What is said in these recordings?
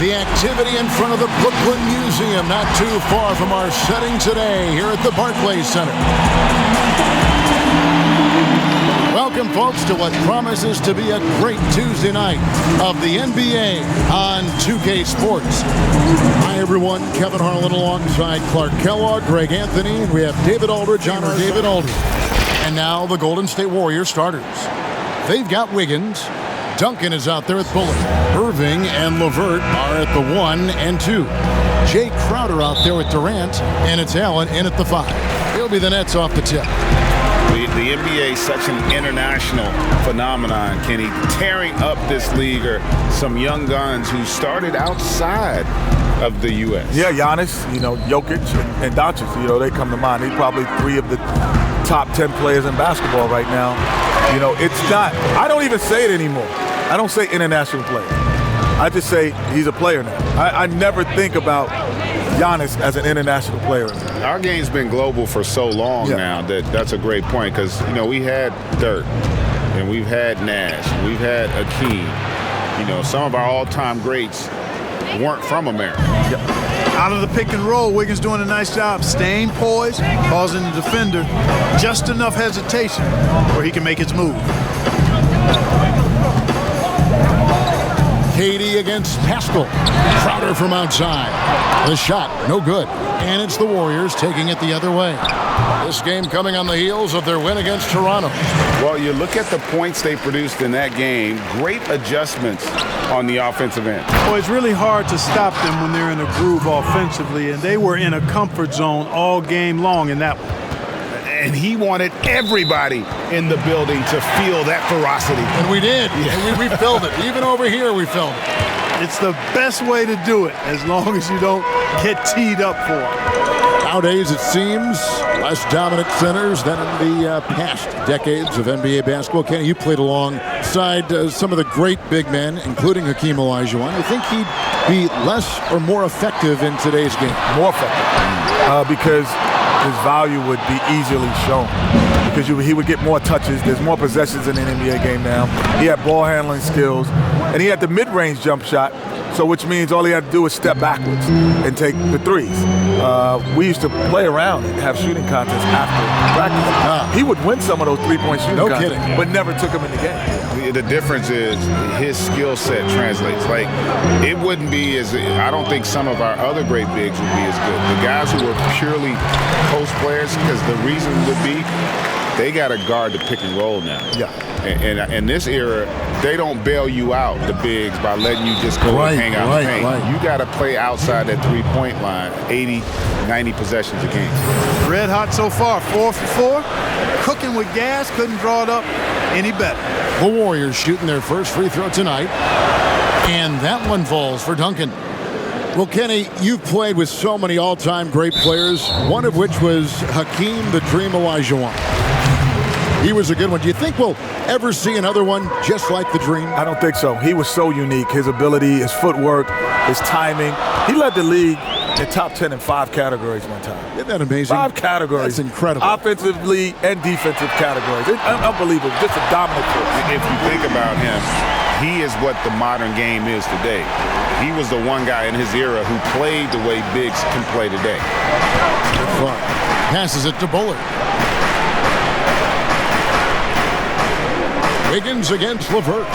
The activity in front of the Brooklyn Museum, not too far from our setting today here at the Barclays Center. Welcome, folks, to what promises to be a great Tuesday night of the NBA on 2K Sports. Hi, everyone. Kevin Harlan alongside Clark Kellogg, Greg Anthony, and we have David Aldridge on our David Aldridge. And now the Golden State Warriors starters. They've got Wiggins. Duncan is out there at Bullock. Irving and LeVert are at the 1 and 2. Jay Crowder out there with Durant, and it's Allen in at the 5. He'll be the Nets off the tip. The NBA is such an international phenomenon, Kenny. Tearing up this league are some young guns who started outside of the U.S. Yeah, Giannis, Jokic and Doncic, they come to mind. They're probably 3 of the top 10 players in basketball right now. It's not, I don't even say it anymore. I don't say international player. I just say he's a player now. I never think about Giannis as an international player. Our game's been global for so long now that's a great point because, we had Dirk and we've had Nash, we've had Akeem. Some of our all-time greats weren't from America. Yep. Out of the pick and roll, Wiggins doing a nice job staying poised, causing the defender just enough hesitation where he can make his move. KD against Pascal. Crowder from outside. The shot, no good. And it's the Warriors taking it the other way. This game coming on the heels of their win against Toronto. Well, you look at the points they produced in that game. Great adjustments on the offensive end. Well, it's really hard to stop them when they're in a groove offensively, and they were in a comfort zone all game long in that one. And he wanted everybody in the building to feel that ferocity. And we did. Yeah. We felt it. Even over here, we felt it. It's the best way to do it, as long as you don't get teed up for it. Nowadays, it seems, less dominant centers than in the past decades of NBA basketball. Kenny, you played alongside some of the great big men, including Hakeem Olajuwon. I think he'd be less or more effective in today's game. More effective, because his value would be easily shown. Because he would get more touches. There's more possessions in an NBA game now. He had ball handling skills, and he had the mid-range jump shot. So which means all he had to do was step backwards and take the threes. We used to play around and have shooting contests after practice. He would win some of those three-point shooting contests, but never took them in the game. The difference is his skill set translates. Like, it wouldn't be as, I don't think some of our other great bigs would be as good. The guys who were purely post players, because the reason would be they got to guard the pick and roll now. Yeah. And in this era, they don't bail you out, the bigs, by letting you just go and hang out in the paint. You got to play outside that three-point line 80, 90 possessions a game. Red hot so far, 4 for 4. Cooking with gas, couldn't draw it up any better. The Warriors shooting their first free throw tonight. And that one falls for Duncan. Well, Kenny, you've played with so many all-time great players, one of which was Hakeem the Dream Olajuwon. He was a good one. Do you think we'll ever see another one just like the Dream? I don't think so. He was so unique. His ability, his footwork, his timing. He led the league in top 10 in 5 categories one time. Isn't that amazing? 5 categories. That's incredible. Offensively and defensive categories. It's unbelievable. Just a dominant force. If you think about him, he is what the modern game is today. He was the one guy in his era who played the way bigs can play today. Good fun. Passes it to Bullard. Wiggins against LeVert.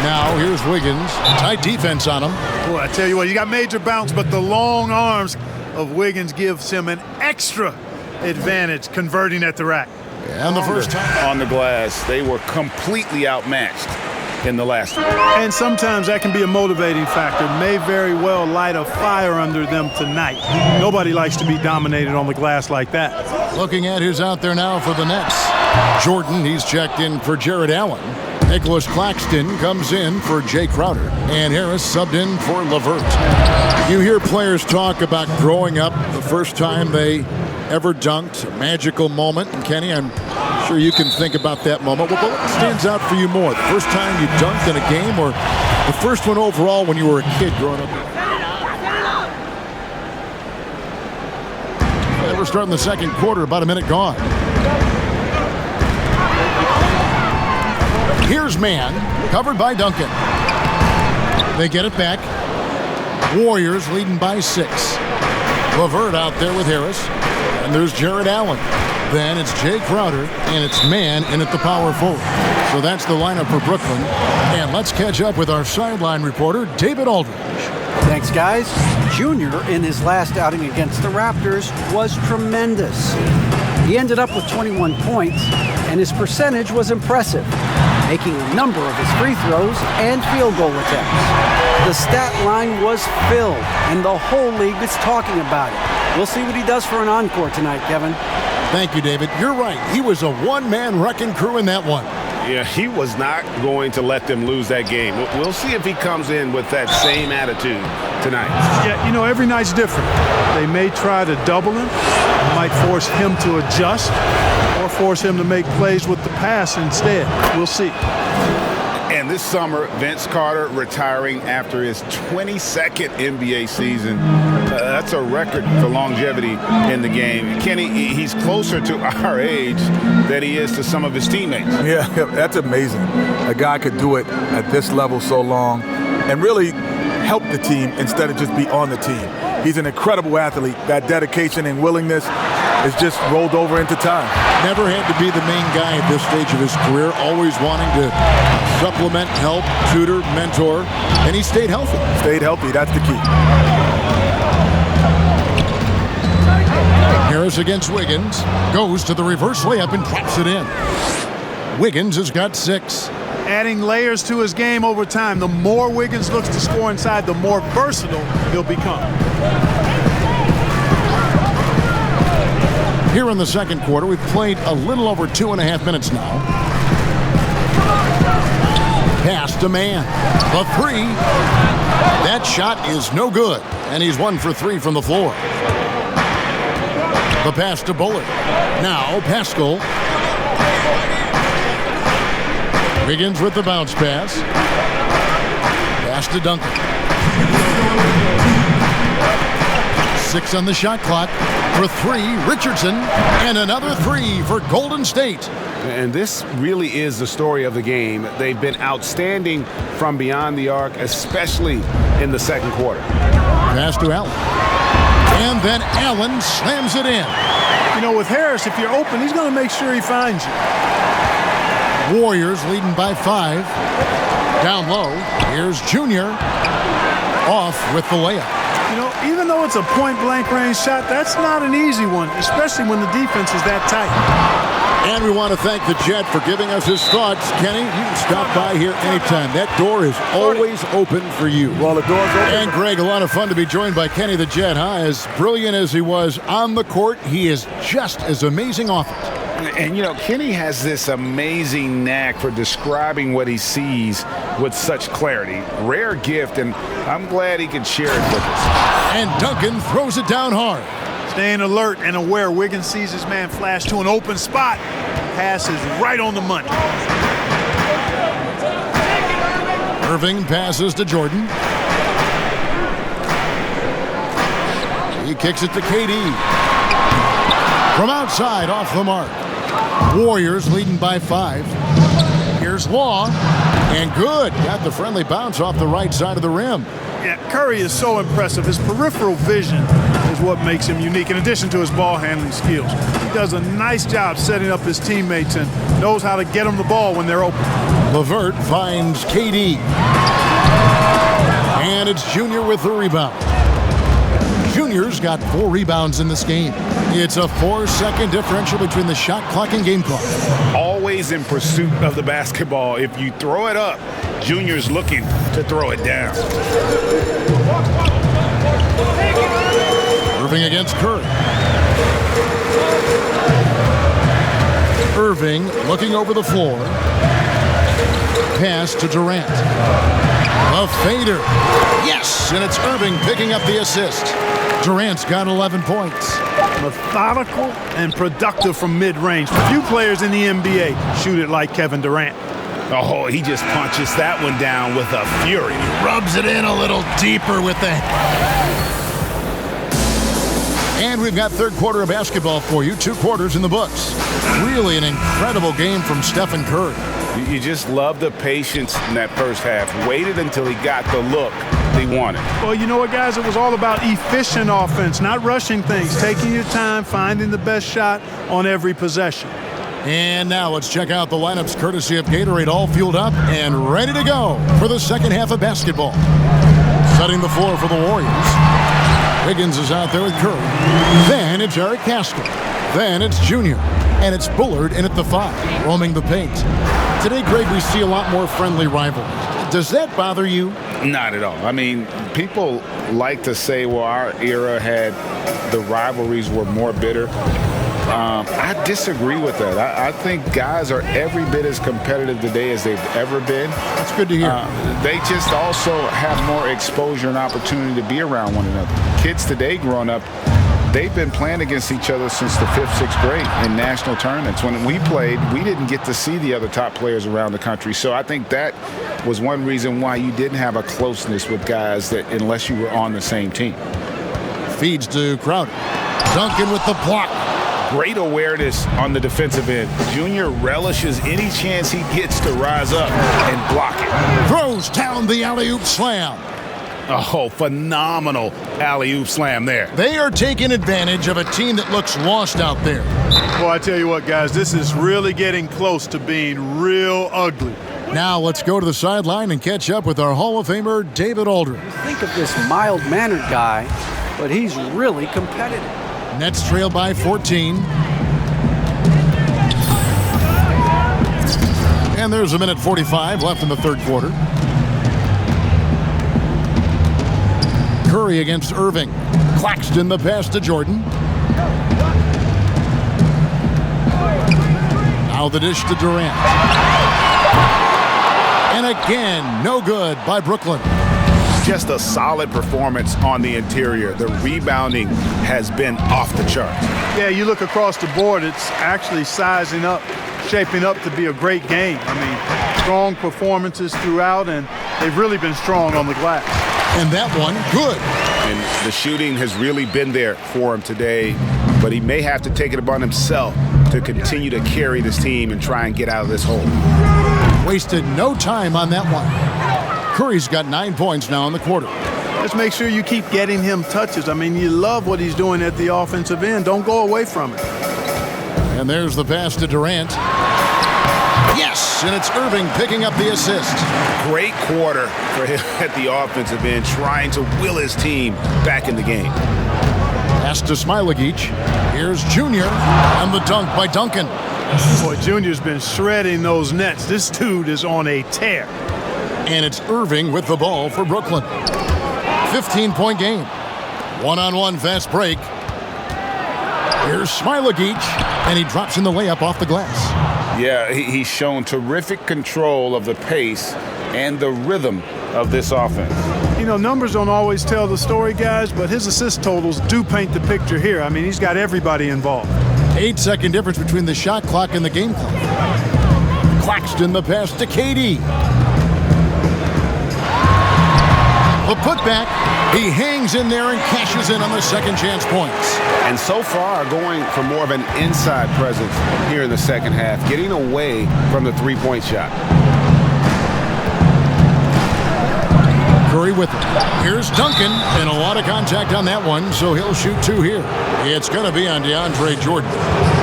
Now here's Wiggins. Tight defense on him. Boy, I tell you what, you got major bounce, but the long arms of Wiggins gives him an extra advantage converting at the rack. And the first time on the glass, they were completely outmatched in the last one. And sometimes that can be a motivating factor. May very well light a fire under them tonight. Nobody likes to be dominated on the glass like that. Looking at who's out there now for the Nets. Jordan, he's checked in for Jared Allen. Nicholas Claxton comes in for Jay Crowder. And Harris subbed in for LeVert. You hear players talk about growing up the first time they ever dunked, a magical moment. And Kenny, I'm sure you can think about that moment. Well, what stands out for you more? The first time you dunked in a game, or the first one overall when you were a kid growing up? And we're starting the second quarter, about a minute gone. Here's man. Covered by Duncan. They get it back. Warriors leading by 6. LeVert out there with Harris. And there's Jared Allen. Then it's Jay Crowder, and it's man in at the power forward. So that's the lineup for Brooklyn. And let's catch up with our sideline reporter, David Aldridge. Thanks, guys. Junior, in his last outing against the Raptors, was tremendous. He ended up with 21 points, and his percentage was impressive, making a number of his free throws and field goal attempts. The stat line was filled, and the whole league is talking about it. We'll see what he does for an encore tonight, Kevin. Thank you, David. You're right. He was a one-man wrecking crew in that one. Yeah, he was not going to let them lose that game. We'll see if he comes in with that same attitude tonight. Yeah, you know, every night's different. They may try to double him, might force him to adjust, or force him to make plays with the pass instead. We'll see. And this summer, Vince Carter retiring after his 22nd NBA season. That's a record for longevity in the game. Kenny, he's closer to our age than he is to some of his teammates. Yeah, that's amazing. A guy could do it at this level so long and really help the team instead of just be on the team. He's an incredible athlete. That dedication and willingness is just rolled over into time. Never had to be the main guy at this stage of his career, always wanting to supplement, help, tutor, mentor, and he stayed healthy. Stayed healthy, that's the key. Harris against Wiggins, goes to the reverse layup and drops it in. Wiggins has got 6. Adding layers to his game over time. The more Wiggins looks to score inside, the more versatile he'll become. Here in the second quarter, we've played a little over 2.5 minutes now. Pass to man. The 3. That shot is no good, and he's 1 for 3 from the floor. The pass to Bullard. Now Pascal. Wiggins with the bounce pass. Pass to Duncan. 6 on the shot clock. For 3, Richardson, and another 3 for Golden State. And this really is the story of the game. They've been outstanding from beyond the arc, especially in the second quarter. Pass to Allen. And then Allen slams it in. You know, with Harris, if you're open, he's going to make sure he finds you. Warriors leading by 5. Down low, here's Junior. Off with the layup. You know, even though it's a point-blank range shot, that's not an easy one, especially when the defense is that tight. And we want to thank the Jet for giving us his thoughts. Kenny, you can stop by here anytime. That door is always open for you. Well, the door's open. And Greg, a lot of fun to be joined by Kenny the Jet, huh? As brilliant as he was on the court, he is just as amazing off it. And, you know, Kenny has this amazing knack for describing what he sees with such clarity. Rare gift, and I'm glad he can share it with us. And Duncan throws it down hard. Staying alert and aware. Wiggins sees his man flash to an open spot. Pass is right on the money. Irving passes to Jordan. He kicks it to KD. From outside, off the mark. Warriors leading by 5. Here's Law, and good. Got the friendly bounce off the right side of the rim. Yeah, Curry is so impressive. His peripheral vision is what makes him unique, in addition to his ball handling skills. He does a nice job setting up his teammates and knows how to get them the ball when they're open. LeVert finds KD. And it's Junior with the rebound. Junior's got 4 rebounds in this game. It's a 4-second differential between the shot clock and game clock. Always in pursuit of the basketball. If you throw it up, Junior's looking to throw it down. Irving against Curry. Irving looking over the floor. Pass to Durant. A fader. Yes, and it's Irving picking up the assist. Durant's got 11 points. Methodical and productive from mid-range. Few players in the NBA shoot it like Kevin Durant. Oh, he just punches that one down with a fury. Rubs it in a little deeper with the... And we've got third quarter of basketball for you. 2 quarters in the books. Really an incredible game from Stephen Curry. You just love the patience in that first half. Waited until he got the look he wanted. Well, you know what, guys? It was all about efficient offense, not rushing things, taking your time, finding the best shot on every possession. And now let's check out the lineups courtesy of Gatorade, all fueled up and ready to go for the second half of basketball. Setting the floor for the Warriors. Higgins is out there with Curry. Then it's Eric Castle. Then it's Junior. And it's Bullard in at the 5, roaming the paint. Today, Greg, we see a lot more friendly rivalries. Does that bother you? Not at all. I mean, people like to say, well, our era had the rivalries were more bitter. I disagree with that. I think guys are every bit as competitive today as they've ever been. That's good to hear. They just also have more exposure and opportunity to be around one another. Kids today growing up, they've been playing against each other since the 5th, 6th grade in national tournaments. When we played, we didn't get to see the other top players around the country. So I think that was one reason why you didn't have a closeness with guys that unless you were on the same team. Feeds to Crowder. Duncan with the block. Great awareness on the defensive end. Junior relishes any chance he gets to rise up and block it. Throws down the alley-oop slam. Oh, phenomenal alley-oop slam there. They are taking advantage of a team that looks lost out there. Well, I tell you what, guys, this is really getting close to being real ugly. Now let's go to the sideline and catch up with our Hall of Famer, David Aldridge. Think of this mild-mannered guy, but he's really competitive. Nets trail by 14. And there's a minute 45 left in the third quarter. Curry against Irving. Claxton the pass to Jordan. Now the dish to Durant. And again, no good by Brooklyn. Just a solid performance on the interior. The rebounding has been off the chart. Yeah, you look across the board, it's actually sizing up, shaping up to be a great game. I mean, strong performances throughout, and they've really been strong on the glass. And that one, good. And the shooting has really been there for him today, but he may have to take it upon himself to continue to carry this team and try and get out of this hole. Wasted no time on that one. Curry's got 9 points now in the quarter. Just make sure you keep getting him touches. I mean, you love what he's doing at the offensive end. Don't go away from it. And there's the pass to Durant. Yes, and it's Irving picking up the assist. Great quarter for him at the offensive end, trying to will his team back in the game. Pass to Smilagic. Here's Junior, and the dunk by Duncan. Boy, Junior's been shredding those nets. This dude is on a tear. And it's Irving with the ball for Brooklyn. 15-point game. One-on-one fast break. Here's Smilagic, and he drops in the layup off the glass. Yeah, he's shown terrific control of the pace and the rhythm of this offense. You know, numbers don't always tell the story, guys, but his assist totals do paint the picture here. I mean, he's got everybody involved. 8-second difference between the shot clock and the game clock. Claxton the pass to KD. The putback, he hangs in there and cashes in on the second chance points. And so far, going for more of an inside presence here in the second half, getting away from the three-point shot. Curry with it. Here's Duncan, and a lot of contact on that one, so he'll shoot 2 here. It's going to be on DeAndre Jordan.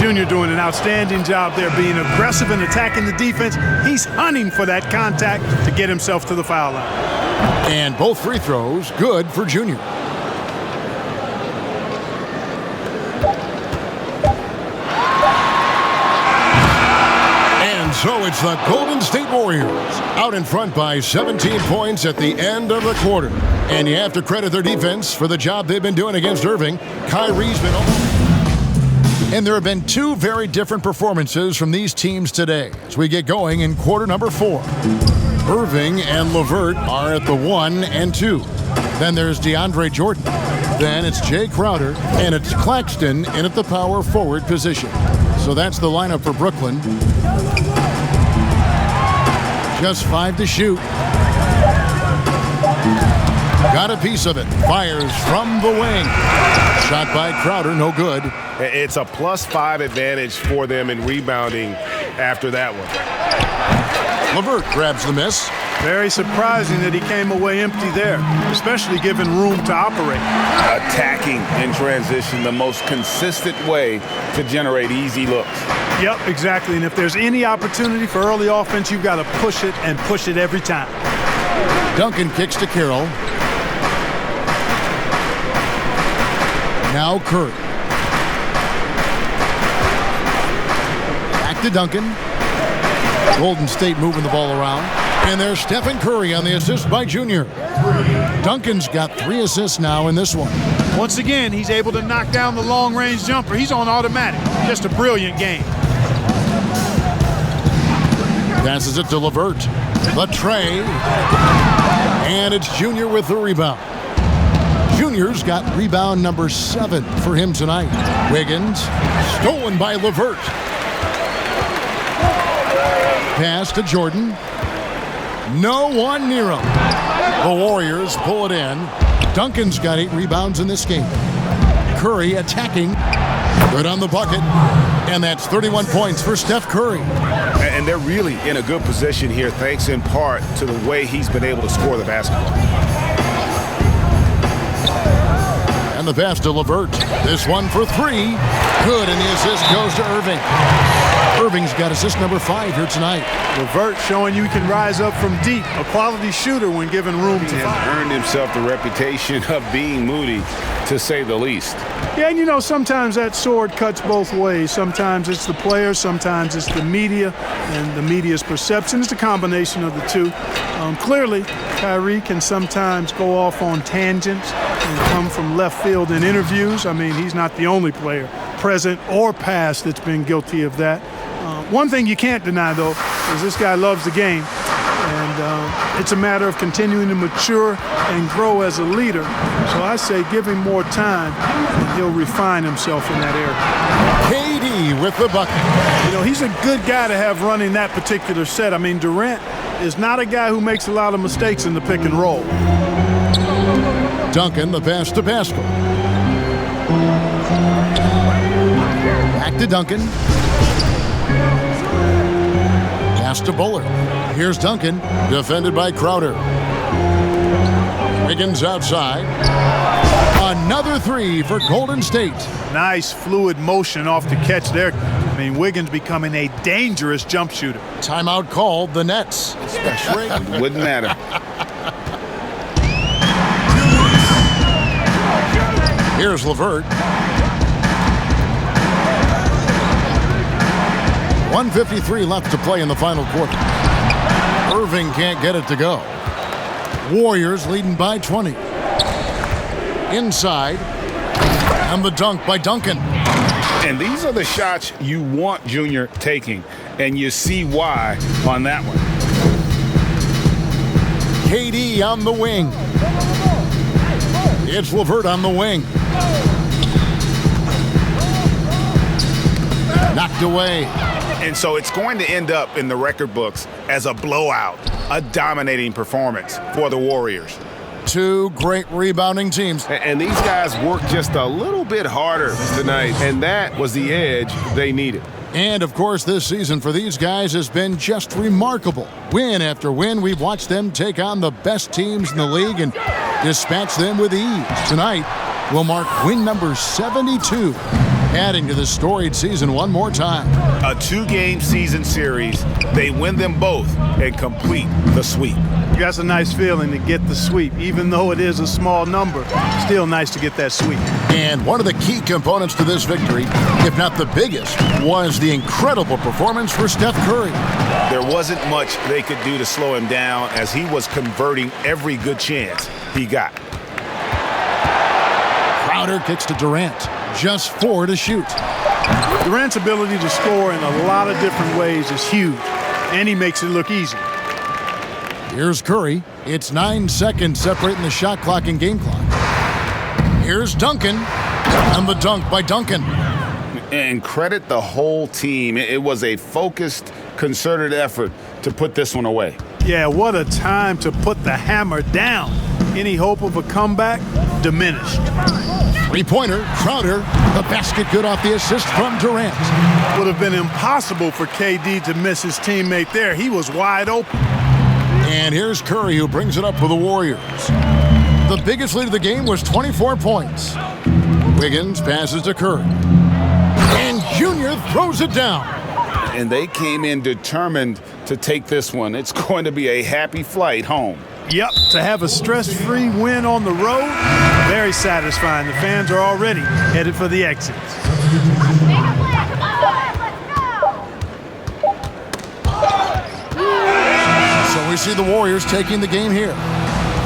Junior doing an outstanding job there, being aggressive and attacking the defense. He's hunting for that contact to get himself to the foul line. And both free throws good for Junior. And so it's the Golden State Warriors out in front by 17 points at the end of the quarter. And you have to credit their defense for the job they've been doing against Irving. Kyrie's been over. And there have been 2 very different performances from these teams today as we get going in quarter number 4. Irving and LeVert are at the 1 and 2. Then there's DeAndre Jordan. Then it's Jay Crowder, and it's Claxton in at the power forward position. So that's the lineup for Brooklyn. Just 5 to shoot. got a piece of it. Fires from the wing. Shot by Crowder, no good. It's a +5 advantage for them in rebounding after that one. LeVert grabs the miss. Very surprising that he came away empty there, especially given room to operate. Attacking in transition, the most consistent way to generate easy looks. Yep, exactly. And if there's any opportunity for early offense, you've got to push it and push it every time. Duncan kicks to Carroll. Now Curry. Back to Duncan. Golden State moving the ball around. And there's Stephen Curry on the assist by Junior. Duncan's got 3 assists now in this one. Once again, he's able to knock down the long-range jumper. He's on automatic. Just a brilliant game. Passes it to LeVert. The tray. And it's Junior with the rebound. Junior's got rebound number 7 for him tonight. Wiggins, stolen by LeVert. Pass to Jordan. No one near him. The Warriors pull it in. Duncan's got 8 rebounds in this game. Curry attacking. Good on the bucket. And that's 31 points for Steph Curry. And they're really in a good position here, thanks in part to the way he's been able to score the basketball. And the pass to LeVert. This one for 3. Good, and the assist goes to Irving. Irving's got assist number 5 here tonight. LeVert showing you can rise up from deep. A quality shooter when given room to He fire. has earned himself the reputation of being moody, to say the least. Yeah, and you know, sometimes that sword cuts both ways. Sometimes it's the players, sometimes it's the media, and the media's perception. It's a combination of the two. Clearly, Kyrie can sometimes go off on tangents and come from left field in interviews. I mean, he's not the only player, present or past, that's been guilty of that. One thing you can't deny, though, is this guy loves the game. And it's a matter of continuing to mature and grow as a leader. So I say give him more time, and he'll refine himself in that area. KD with the bucket. You know, he's a good guy to have running that particular set. I mean, Durant is not a guy who makes a lot of mistakes in the pick and roll. Duncan, the pass to Pascal. Back to Duncan. Pass to Bullard. Here's Duncan, defended by Crowder. Wiggins outside. Another 3 for Golden State. Nice fluid motion off the catch there. I mean, Wiggins becoming a dangerous jump shooter. Timeout called the Nets. Wouldn't matter. Here's LeVert. 1:53 left to play in the final quarter. Irving can't get it to go. Warriors leading by 20. Inside. And the dunk by Duncan. And these are the shots you want Junior taking, and you see why on that one. KD on the wing. It's LeVert on the wing. Knocked away. And so it's going to end up in the record books as a blowout, a dominating performance for the Warriors. 2 great rebounding teams. And these guys worked just a little bit harder tonight, and that was the edge they needed. And, of course, this season for these guys has been just remarkable. Win after win, we've watched them take on the best teams in the league and dispatch them with ease. Tonight will mark win number 72, adding to the storied season one more time. A 2-game season series. They win them both and complete the sweep. That's a nice feeling to get the sweep. Even though it is a small number, still nice to get that sweep. And one of the key components to this victory, if not the biggest, was the incredible performance for Steph Curry. There wasn't much they could do to slow him down as he was converting every good chance he got. Crowder kicks to Durant. Just 4 to shoot. Durant's ability to score in a lot of different ways is huge, and he makes it look easy. Here's Curry. It's 9 seconds separating the shot clock and game clock. Here's Duncan. And the dunk by Duncan. And credit the whole team. It was a focused, concerted effort to put this one away. Yeah, what a time to put the hammer down. any hope of a comeback diminished. Three-pointer, Crowder, the basket good off the assist from Durant. Would have been impossible for KD to miss his teammate there. He was wide open. And here's Curry, who brings it up for the Warriors. The biggest lead of the game was 24 points. Wiggins passes to Curry. And Junior throws it down. And they came in determined to take this one. It's going to be a happy flight home. Yep, to have a stress-free win on the road, very satisfying. The fans are already headed for the exits. So we see the Warriors taking the game here.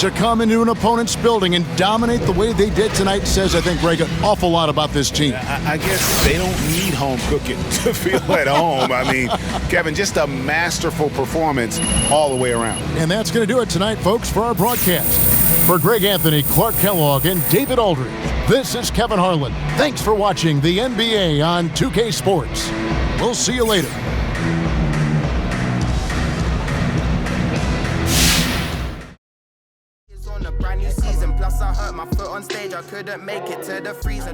To come into an opponent's building and dominate the way they did tonight says, I think, Greg, an awful lot about this team. I guess they don't need home cooking to feel at home. I mean, Kevin, just a masterful performance all the way around. And that's going to do it tonight, folks, for our broadcast. For Greg Anthony, Clark Kellogg, and David Aldridge, this is Kevin Harlan. Thanks for watching the NBA on 2K Sports. We'll see you later. On a brand new season, plus I hurt my foot on stage. I couldn't make it to the freezer.